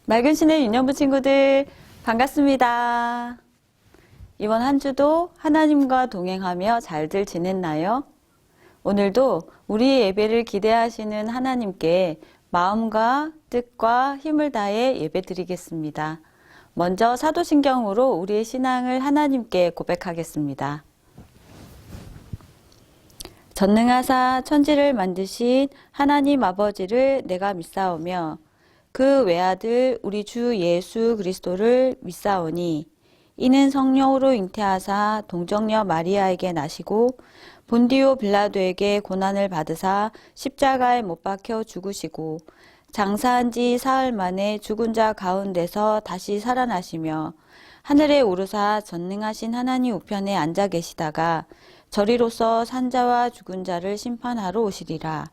맑은 신의 유년부 친구들 반갑습니다. 이번 한 주도 하나님과 동행하며 잘들 지냈나요? 오늘도 우리 예배를 기대하시는 하나님께 마음과 뜻과 힘을 다해 예배드리겠습니다. 먼저 사도신경으로 우리의 신앙을 하나님께 고백하겠습니다. 전능하사 천지를 만드신 하나님 아버지를 내가 믿사오며 그 외아들 우리 주 예수 그리스도를 믿사오니 이는 성령으로 잉태하사 동정녀 마리아에게 나시고 본디오 빌라도에게 고난을 받으사 십자가에 못 박혀 죽으시고 장사한 지 사흘 만에 죽은 자 가운데서 다시 살아나시며 하늘에 오르사 전능하신 하나님 우편에 앉아 계시다가 저리로서 산자와 죽은 자를 심판하러 오시리라.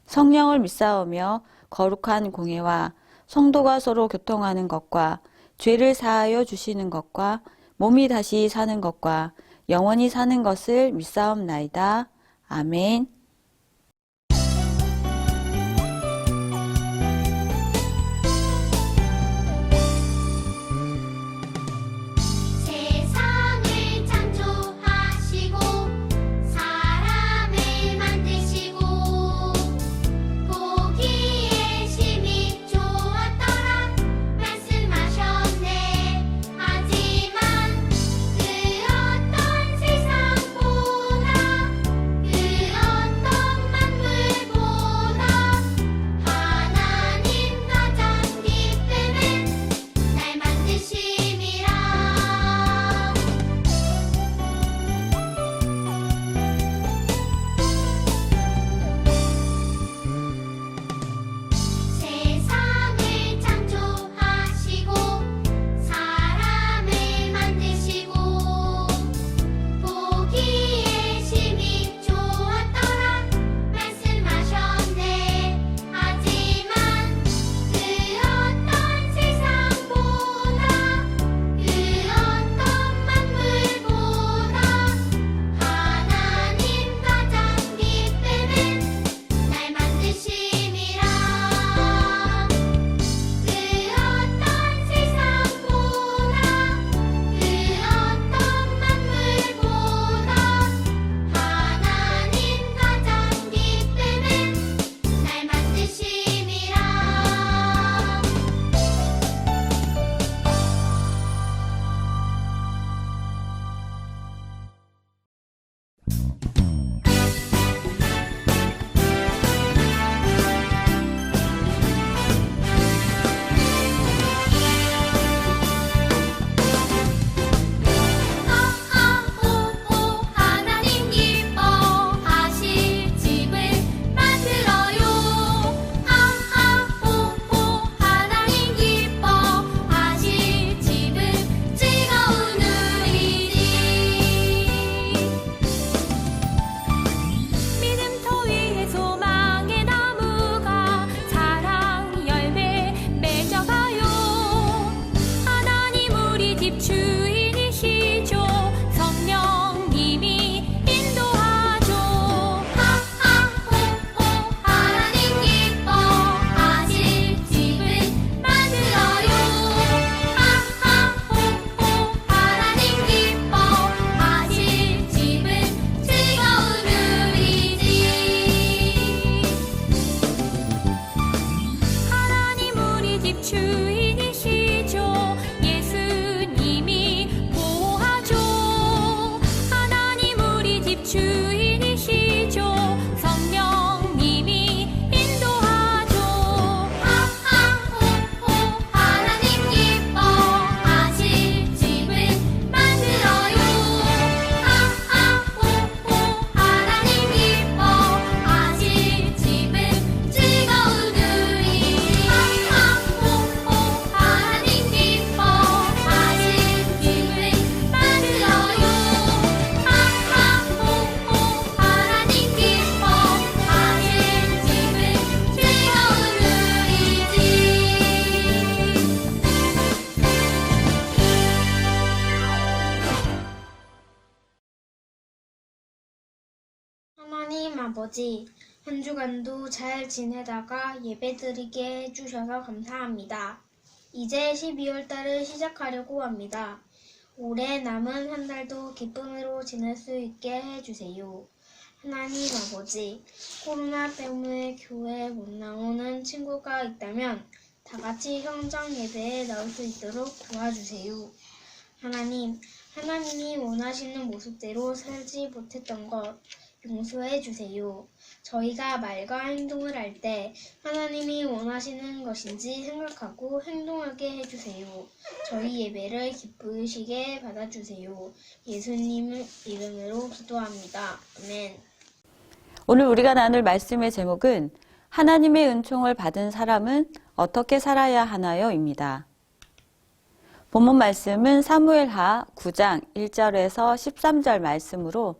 성령을 믿사오며 거룩한 공예와 성도가 서로 교통하는 것과 죄를 사하여 주시는 것과 몸이 다시 사는 것과 영원히 사는 것을 믿사옵나이다. 아멘. 하나님 아버지, 한 주간도 잘 지내다가 예배드리게 해주셔서 감사합니다. 이제 12월 달을 시작하려고 합니다. 올해 남은 한 달도 기쁨으로 지낼 수 있게 해주세요. 하나님 아버지, 코로나 때문에 교회에 못 나오는 친구가 있다면 다 같이 현장 예배에 나올 수 있도록 도와주세요. 하나님이 원하시는 모습대로 살지 못했던 것 용서해 주세요. 저희가 말과 행동을 할 때 하나님이 원하시는 것인지 생각하고 행동하게 해주세요. 저희 예배를 기쁘시게 받아주세요. 예수님 이름으로 기도합니다. 아멘. 오늘 우리가 나눌 말씀의 제목은 하나님의 은총을 받은 사람은 어떻게 살아야 하나요? 입니다. 본문 말씀은 사무엘하 9장 1절에서 13절 말씀으로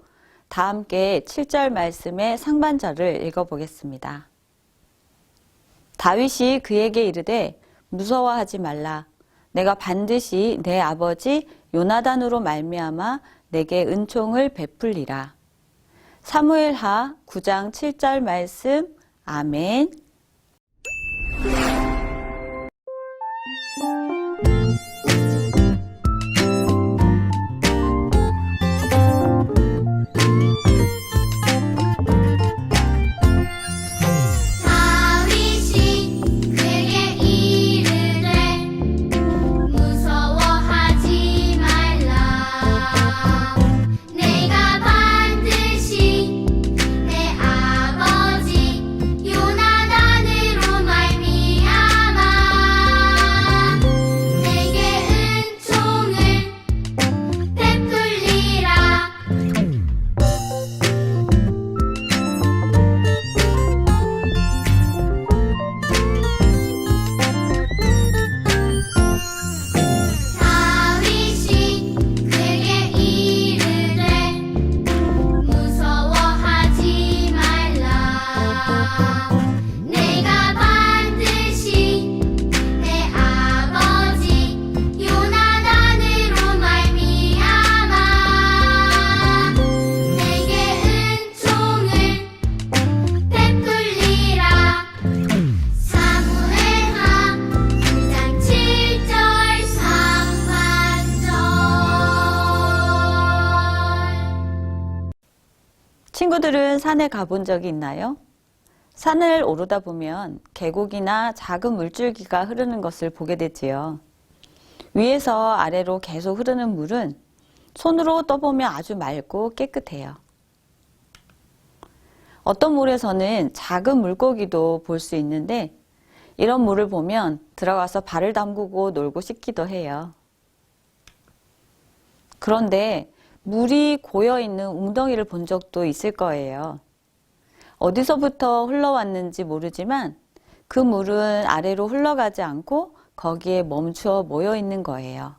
다 함께 7절 말씀의 상반절을 읽어보겠습니다. 다윗이 그에게 이르되 무서워하지 말라. 내가 반드시 내 아버지 요나단으로 말미암아 내게 은총을 베풀리라. 사무엘하 9장 7절 말씀. 아멘. 친구들은 산에 가본 적이 있나요? 산을 오르다 보면 계곡이나 작은 물줄기가 흐르는 것을 보게 되지요. 위에서 아래로 계속 흐르는 물은 손으로 떠보면 아주 맑고 깨끗해요. 어떤 물에서는 작은 물고기도 볼 수 있는데 이런 물을 보면 들어가서 발을 담그고 놀고 싶기도 해요. 그런데 물이 고여있는 웅덩이를 본 적도 있을 거예요. 어디서부터 흘러왔는지 모르지만 그 물은 아래로 흘러가지 않고 거기에 멈추어 모여 있는 거예요.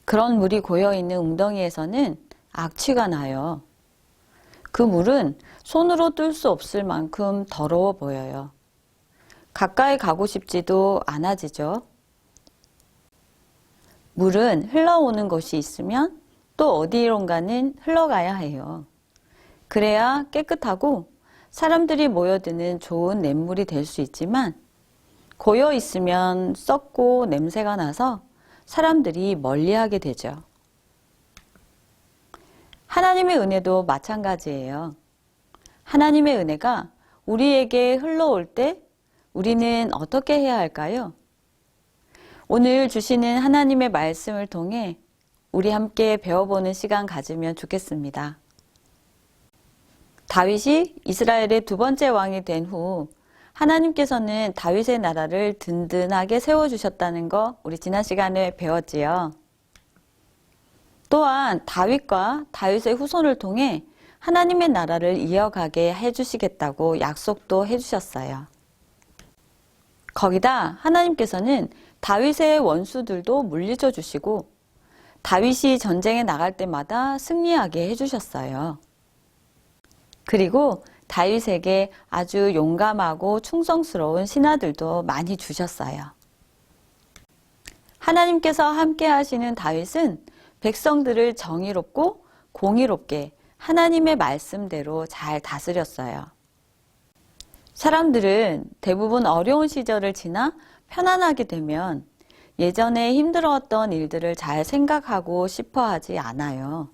그런 물이 고여있는 웅덩이에서는 악취가 나요. 그 물은 손으로 뜰 수 없을 만큼 더러워 보여요. 가까이 가고 싶지도 않아지죠. 물은 흘러오는 곳이 있으면 또 어디론가는 흘러가야 해요. 그래야 깨끗하고 사람들이 모여드는 좋은 냇물이 될 수 있지만 고여 있으면 썩고 냄새가 나서 사람들이 멀리하게 되죠. 하나님의 은혜도 마찬가지예요. 하나님의 은혜가 우리에게 흘러올 때 우리는 어떻게 해야 할까요? 오늘 주시는 하나님의 말씀을 통해 우리 함께 배워보는 시간 가지면 좋겠습니다. 다윗이 이스라엘의 두 번째 왕이 된 후 하나님께서는 다윗의 나라를 든든하게 세워주셨다는 거 우리 지난 시간에 배웠지요. 또한 다윗과 다윗의 후손을 통해 하나님의 나라를 이어가게 해주시겠다고 약속도 해주셨어요. 거기다 하나님께서는 다윗의 원수들도 물리쳐 주시고 다윗이 전쟁에 나갈 때마다 승리하게 해주셨어요. 그리고 다윗에게 아주 용감하고 충성스러운 신하들도 많이 주셨어요. 하나님께서 함께 하시는 다윗은 백성들을 정의롭고 공의롭게 하나님의 말씀대로 잘 다스렸어요. 사람들은 대부분 어려운 시절을 지나 편안하게 되면 예전에 힘들었던 일들을 잘 생각하고 싶어 하지 않아요.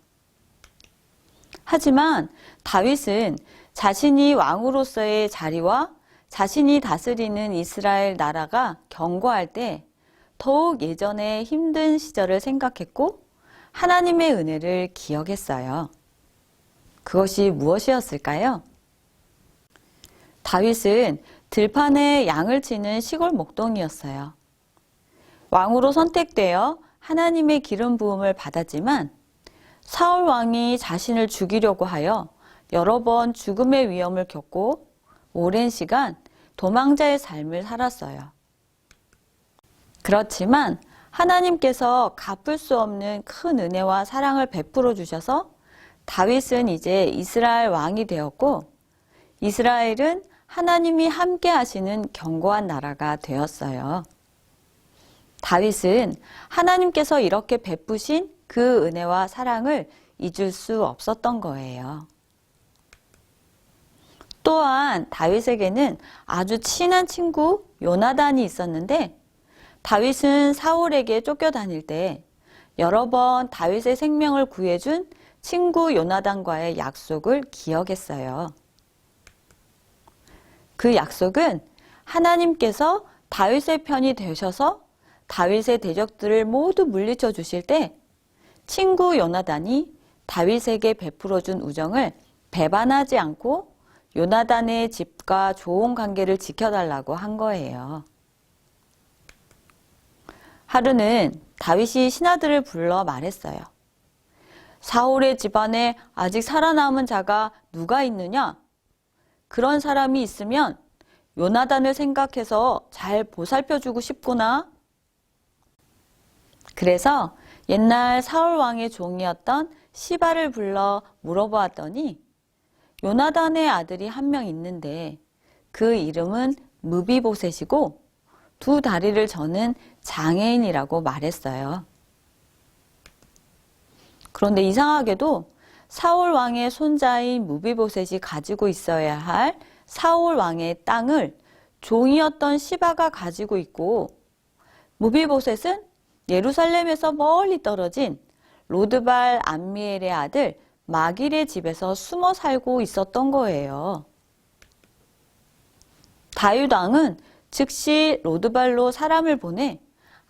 하지만 다윗은 자신이 왕으로서의 자리와 자신이 다스리는 이스라엘 나라가 견고할 때 더욱 예전의 힘든 시절을 생각했고 하나님의 은혜를 기억했어요. 그것이 무엇이었을까요? 다윗은 들판에 양을 치는 시골 목동이었어요. 왕으로 선택되어 하나님의 기름 부음을 받았지만 사울 왕이 자신을 죽이려고 하여 여러 번 죽음의 위험을 겪고 오랜 시간 도망자의 삶을 살았어요. 그렇지만 하나님께서 갚을 수 없는 큰 은혜와 사랑을 베풀어 주셔서 다윗은 이제 이스라엘 왕이 되었고 이스라엘은 하나님이 함께 하시는 견고한 나라가 되었어요. 다윗은 하나님께서 이렇게 베푸신 그 은혜와 사랑을 잊을 수 없었던 거예요. 또한 다윗에게는 아주 친한 친구 요나단이 있었는데 다윗은 사울에게 쫓겨다닐 때 여러 번 다윗의 생명을 구해준 친구 요나단과의 약속을 기억했어요. 그 약속은 하나님께서 다윗의 편이 되셔서 다윗의 대적들을 모두 물리쳐 주실 때 친구 요나단이 다윗에게 베풀어준 우정을 배반하지 않고 요나단의 집과 좋은 관계를 지켜달라고 한 거예요. 하루는 다윗이 신하들을 불러 말했어요. 사울의 집안에 아직 살아남은 자가 누가 있느냐? 그런 사람이 있으면 요나단을 생각해서 잘 보살펴주고 싶구나. 그래서 옛날 사울 왕의 종이었던 시바를 불러 물어보았더니 요나단의 아들이 한 명 있는데 그 이름은 무비보셋이고 두 다리를 저는 장애인이라고 말했어요. 그런데 이상하게도 사울 왕의 손자인 무비보셋이 가지고 있어야 할 사울 왕의 땅을 종이었던 시바가 가지고 있고 무비보셋은 예루살렘에서 멀리 떨어진 로드발 암미엘의 아들 마길의 집에서 숨어 살고 있었던 거예요. 다윗 왕은 즉시 로드발로 사람을 보내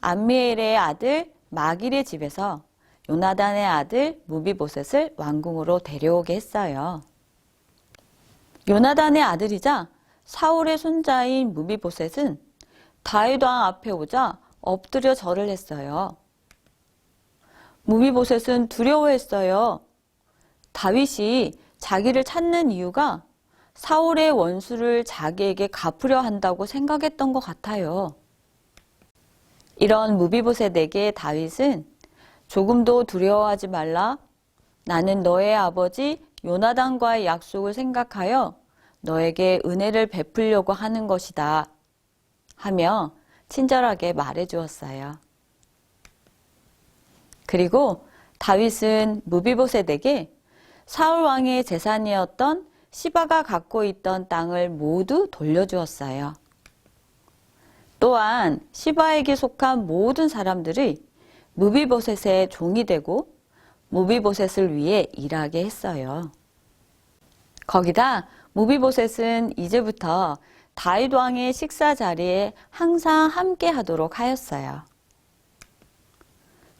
암미엘의 아들 마길의 집에서 요나단의 아들 무비보셋을 왕궁으로 데려오게 했어요. 요나단의 아들이자 사울의 손자인 무비보셋은 다윗 왕 앞에 오자 엎드려 절을 했어요. 무비보셋은 두려워했어요. 다윗이 자기를 찾는 이유가 사울의 원수를 자기에게 갚으려 한다고 생각했던 것 같아요. 이런 무비보셋에게 다윗은 조금도 두려워하지 말라. 나는 너의 아버지 요나단과의 약속을 생각하여 너에게 은혜를 베풀려고 하는 것이다. 하며 친절하게 말해 주었어요. 그리고 다윗은 무비보셋에게 사울 왕의 재산이었던 시바가 갖고 있던 땅을 모두 돌려주었어요. 또한 시바에게 속한 모든 사람들이 무비보셋의 종이 되고 무비보셋을 위해 일하게 했어요. 거기다 무비보셋은 이제부터 다윗 왕의 식사 자리에 항상 함께 하도록 하였어요.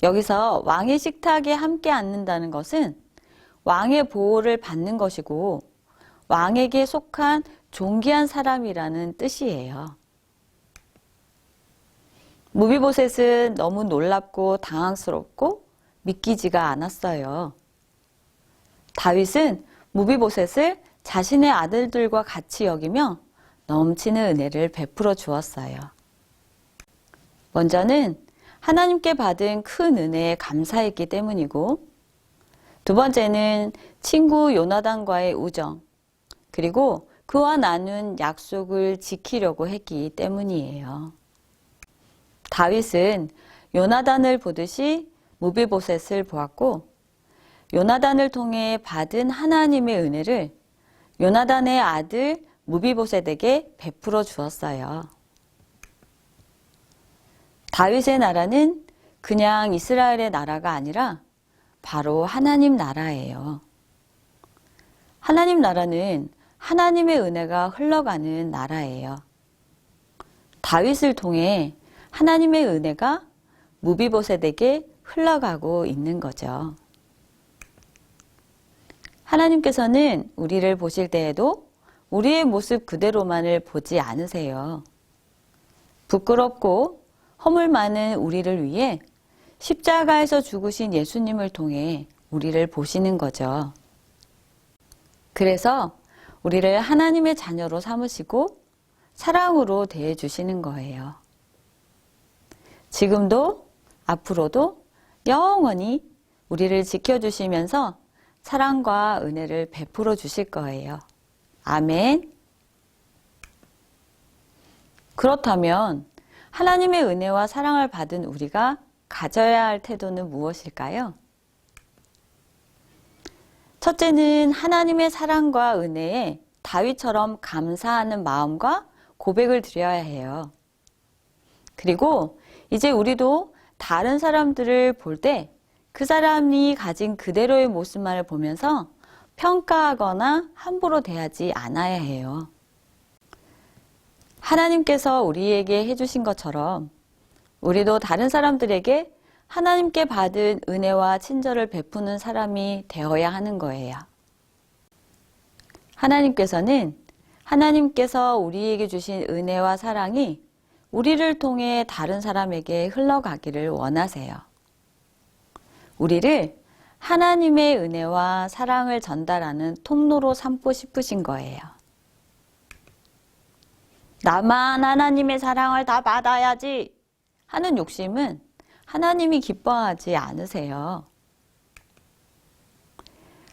여기서 왕의 식탁에 함께 앉는다는 것은 왕의 보호를 받는 것이고 왕에게 속한 존귀한 사람이라는 뜻이에요. 무비보셋은 너무 놀랍고 당황스럽고 믿기지가 않았어요. 다윗은 무비보셋을 자신의 아들들과 같이 여기며 넘치는 은혜를 베풀어 주었어요. 먼저는 하나님께 받은 큰 은혜에 감사했기 때문이고 두 번째는 친구 요나단과의 우정 그리고 그와 나눈 약속을 지키려고 했기 때문이에요. 다윗은 요나단을 보듯이 무비보셋을 보았고 요나단을 통해 받은 하나님의 은혜를 요나단의 아들 무비보셋에게 베풀어 주었어요. 다윗의 나라는 그냥 이스라엘의 나라가 아니라 바로 하나님 나라예요. 하나님 나라는 하나님의 은혜가 흘러가는 나라예요. 다윗을 통해 하나님의 은혜가 무비보셋에게 흘러가고 있는 거죠. 하나님께서는 우리를 보실 때에도 우리의 모습 그대로만을 보지 않으세요. 부끄럽고 허물 많은 우리를 위해 십자가에서 죽으신 예수님을 통해 우리를 보시는 거죠. 그래서 우리를 하나님의 자녀로 삼으시고 사랑으로 대해주시는 거예요. 지금도 앞으로도 영원히 우리를 지켜주시면서 사랑과 은혜를 베풀어 주실 거예요. 아멘. 그렇다면 하나님의 은혜와 사랑을 받은 우리가 가져야 할 태도는 무엇일까요? 첫째는 하나님의 사랑과 은혜에 다윗처럼 감사하는 마음과 고백을 드려야 해요. 그리고 이제 우리도 다른 사람들을 볼 때 그 사람이 가진 그대로의 모습만을 보면서 평가하거나 함부로 대하지 않아야 해요. 하나님께서 우리에게 해주신 것처럼 우리도 다른 사람들에게 하나님께 받은 은혜와 친절을 베푸는 사람이 되어야 하는 거예요. 하나님께서 우리에게 주신 은혜와 사랑이 우리를 통해 다른 사람에게 흘러가기를 원하세요. 우리를 하나님의 은혜와 사랑을 전달하는 통로로 삼고 싶으신 거예요. 나만 하나님의 사랑을 다 받아야지 하는 욕심은 하나님이 기뻐하지 않으세요.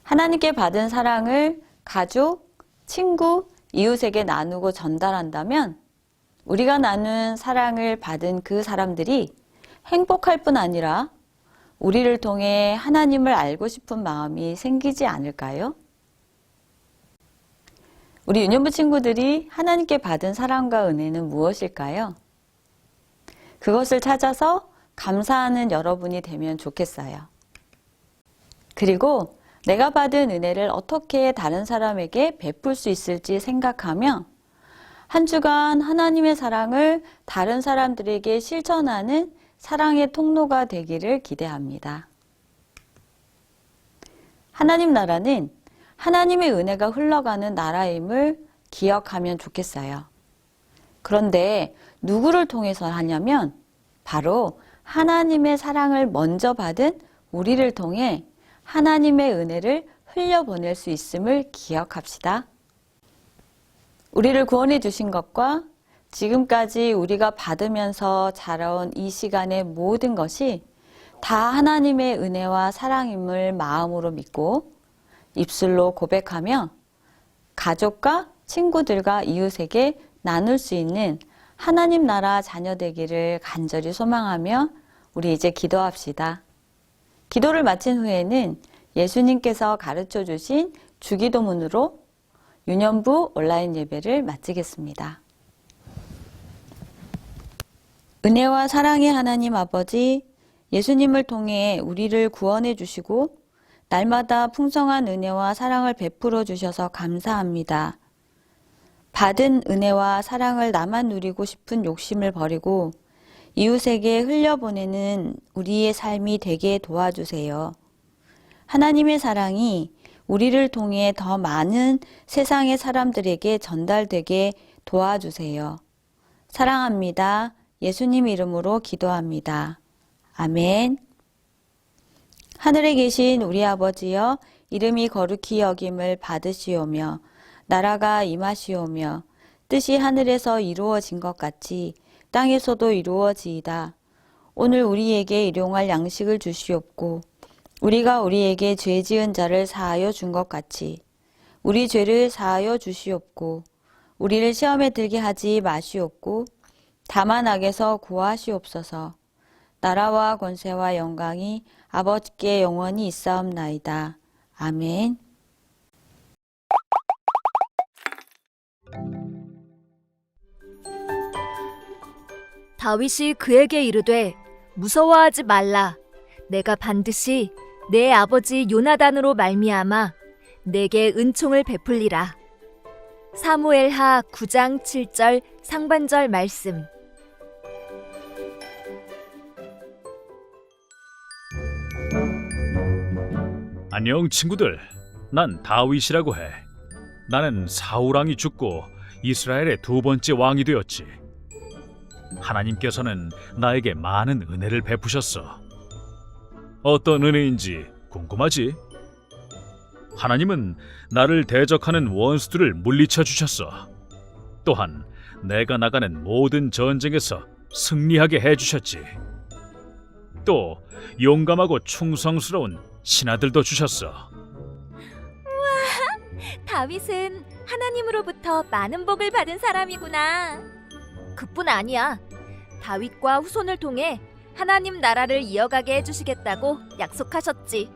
하나님께 받은 사랑을 가족, 친구, 이웃에게 나누고 전달한다면 우리가 나눈 사랑을 받은 그 사람들이 행복할 뿐 아니라 우리를 통해 하나님을 알고 싶은 마음이 생기지 않을까요? 우리 유년부 친구들이 하나님께 받은 사랑과 은혜는 무엇일까요? 그것을 찾아서 감사하는 여러분이 되면 좋겠어요. 그리고 내가 받은 은혜를 어떻게 다른 사람에게 베풀 수 있을지 생각하며 한 주간 하나님의 사랑을 다른 사람들에게 실천하는 사랑의 통로가 되기를 기대합니다. 하나님 나라는 하나님의 은혜가 흘러가는 나라임을 기억하면 좋겠어요. 그런데 누구를 통해서 하냐면 바로 하나님의 사랑을 먼저 받은 우리를 통해 하나님의 은혜를 흘려보낼 수 있음을 기억합시다. 우리를 구원해 주신 것과 지금까지 우리가 받으면서 자라온 이 시간의 모든 것이 다 하나님의 은혜와 사랑임을 마음으로 믿고 입술로 고백하며 가족과 친구들과 이웃에게 나눌 수 있는 하나님 나라 자녀 되기를 간절히 소망하며 우리 이제 기도합시다. 기도를 마친 후에는 예수님께서 가르쳐 주신 주기도문으로 유년부 온라인 예배를 마치겠습니다. 은혜와 사랑의 하나님 아버지, 예수님을 통해 우리를 구원해 주시고 날마다 풍성한 은혜와 사랑을 베풀어 주셔서 감사합니다. 받은 은혜와 사랑을 나만 누리고 싶은 욕심을 버리고 이웃에게 흘려보내는 우리의 삶이 되게 도와주세요. 하나님의 사랑이 우리를 통해 더 많은 세상의 사람들에게 전달되게 도와주세요. 사랑합니다. 예수님 이름으로 기도합니다. 아멘. 하늘에 계신 우리 아버지여, 이름이 거룩히 여김을 받으시오며 나라가 임하시오며 뜻이 하늘에서 이루어진 것 같이 땅에서도 이루어지이다. 오늘 우리에게 일용할 양식을 주시옵고 우리가 우리에게 죄 지은 자를 사하여 준 것 같이 우리 죄를 사하여 주시옵고 우리를 시험에 들게 하지 마시옵고 다만 악에서 구하시옵소서. 나라와 권세와 영광이 아버지께 영원히 있사옵나이다. 아멘. 다윗이 그에게 이르되 무서워하지 말라. 내가 반드시 내 아버지 요나단으로 말미암아 내게 은총을 베풀리라. 사무엘하 9장 7절 상반절 말씀. 안녕 친구들, 난 다윗이라고 해. 나는 사울 왕이 죽고 이스라엘의 두 번째 왕이 되었지. 하나님께서는 나에게 많은 은혜를 베푸셨어. 어떤 은혜인지 궁금하지? 하나님은 나를 대적하는 원수들을 물리쳐 주셨어. 또한 내가 나가는 모든 전쟁에서 승리하게 해주셨지. 또 용감하고 충성스러운 신하들도 주셨어. 다윗은 하나님으로부터 많은 복을 받은 사람이구나. 그뿐 아니야. 다윗과 후손을 통해 하나님 나라를 이어가게 해주시겠다고 약속하셨지.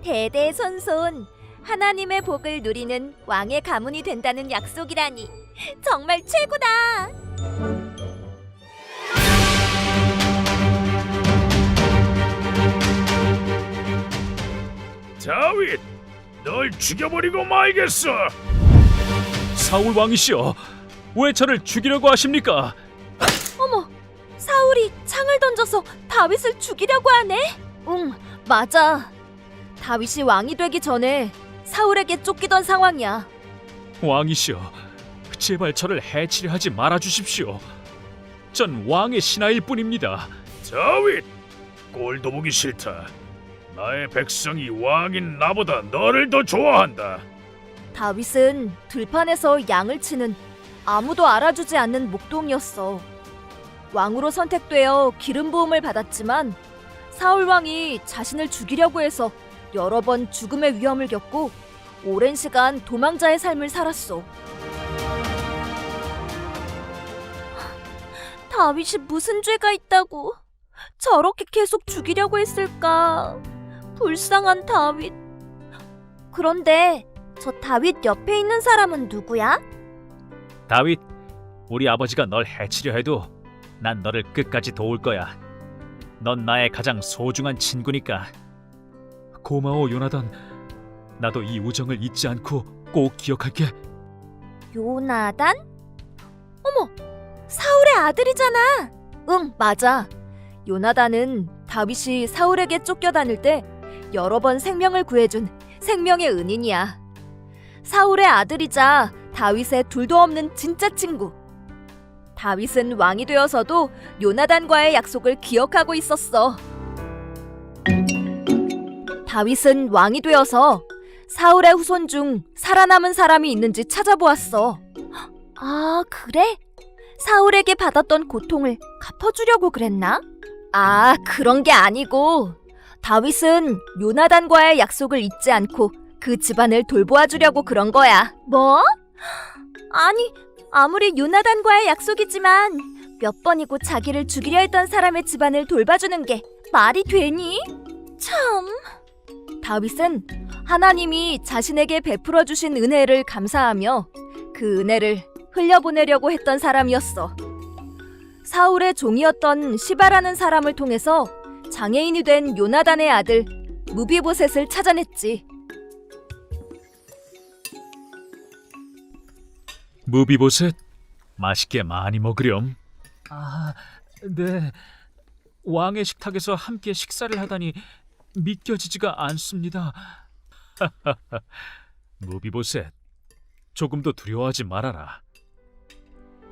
대대손손 하나님의 복을 누리는 왕의 가문이 된다는 약속이라니 정말 최고다. 다윗, 널 죽여버리고 말겠어. 사울 왕이시여, 왜 저를 죽이려고 하십니까? 어머, 사울이 창을 던져서 다윗을 죽이려고 하네? 응, 맞아. 다윗이 왕이 되기 전에 사울에게 쫓기던 상황이야. 왕이시여, 제발 저를 해치려 하지 말아 주십시오. 전 왕의 신하일 뿐입니다. 다윗, 꼴도 보기 싫다. 나의 백성이 왕인 나보다 너를 더 좋아한다. 다윗은 들판에서 양을 치는 아무도 알아주지 않는 목동이었어. 왕으로 선택되어 기름 부음을 받았지만 사울 왕이 자신을 죽이려고 해서 여러 번 죽음의 위험을 겪고 오랜 시간 도망자의 삶을 살았어. 다윗이 무슨 죄가 있다고 저렇게 계속 죽이려고 했을까? 불쌍한 다윗. 그런데 저 다윗 옆에 있는 사람은 누구야? 다윗, 우리 아버지가 널 해치려 해도 난 너를 끝까지 도울 거야. 넌 나의 가장 소중한 친구니까. 고마워, 요나단. 나도 이 우정을 잊지 않고 꼭 기억할게. 요나단? 어머, 사울의 아들이잖아. 응, 맞아. 요나단은 다윗이 사울에게 쫓겨다닐 때 여러 번 생명을 구해준 생명의 은인이야. 사울의 아들이자 다윗의 둘도 없는 진짜 친구. 다윗은 왕이 되어서도 요나단과의 약속을 기억하고 있었어. 다윗은 왕이 되어서 사울의 후손 중 살아남은 사람이 있는지 찾아보았어. 아, 그래? 사울에게 받았던 고통을 갚아주려고 그랬나? 아, 그런 게 아니고 다윗은 요나단과의 약속을 잊지 않고 그 집안을 돌보아주려고 그런 거야. 뭐? 아니, 아무리 요나단과의 약속이지만 몇 번이고 자기를 죽이려 했던 사람의 집안을 돌봐주는 게 말이 되니? 참... 다윗은 하나님이 자신에게 베풀어 주신 은혜를 감사하며 그 은혜를 흘려보내려고 했던 사람이었어. 사울의 종이었던 시바라는 사람을 통해서 장애인이 된 요나단의 아들 무비보셋을 찾아냈지. 무비보셋, 맛있게 많이 먹으렴. 아, 네. 왕의 식탁에서 함께 식사를 하다니 믿겨지지가 않습니다. 무비보셋, 조금도 두려워하지 말아라.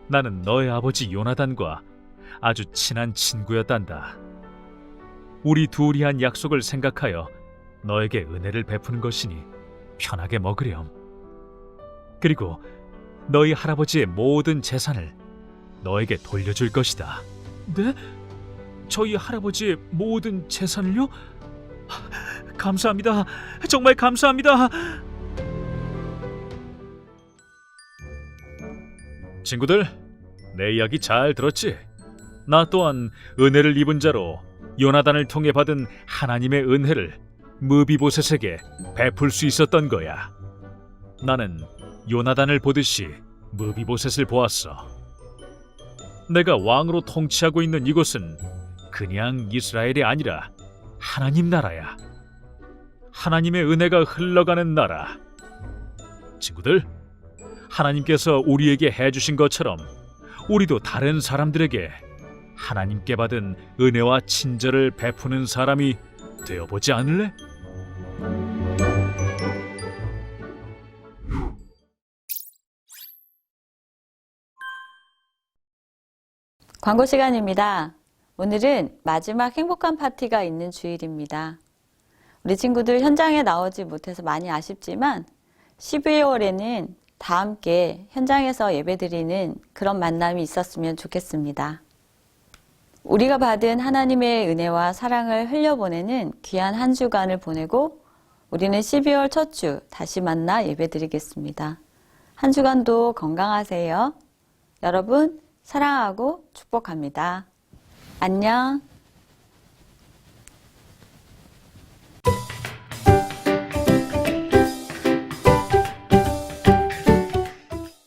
나는 너의 아버지 요나단과 아주 친한 친구였단다. 우리 둘이 한 약속을 생각하여 너에게 은혜를 베푸는 것이니 편하게 먹으렴. 그리고 너희 할아버지의 모든 재산을 너에게 돌려줄 것이다. 네? 저희 할아버지의 모든 재산을요? 감사합니다. 정말 감사합니다. 친구들, 내 이야기 잘 들었지? 나 또한 은혜를 입은 자로 요나단을 통해 받은 하나님의 은혜를 무비보셋에게 베풀 수 있었던 거야. 나는 요나단을 보듯이 무비보셋을 보았어. 내가 왕으로 통치하고 있는 이곳은 그냥 이스라엘이 아니라 하나님 나라야. 하나님의 은혜가 흘러가는 나라. 친구들, 하나님께서 우리에게 해주신 것처럼 우리도 다른 사람들에게 하나님께 받은 은혜와 친절을 베푸는 사람이 되어보지 않을래? 광고 시간입니다. 오늘은 마지막 행복한 파티가 있는 주일입니다. 우리 친구들 현장에 나오지 못해서 많이 아쉽지만 12월에는 다 함께 현장에서 예배드리는 그런 만남이 있었으면 좋겠습니다. 우리가 받은 하나님의 은혜와 사랑을 흘려보내는 귀한 한 주간을 보내고 우리는 12월 첫 주 다시 만나 예배드리겠습니다. 한 주간도 건강하세요. 여러분 사랑하고 축복합니다. 안녕.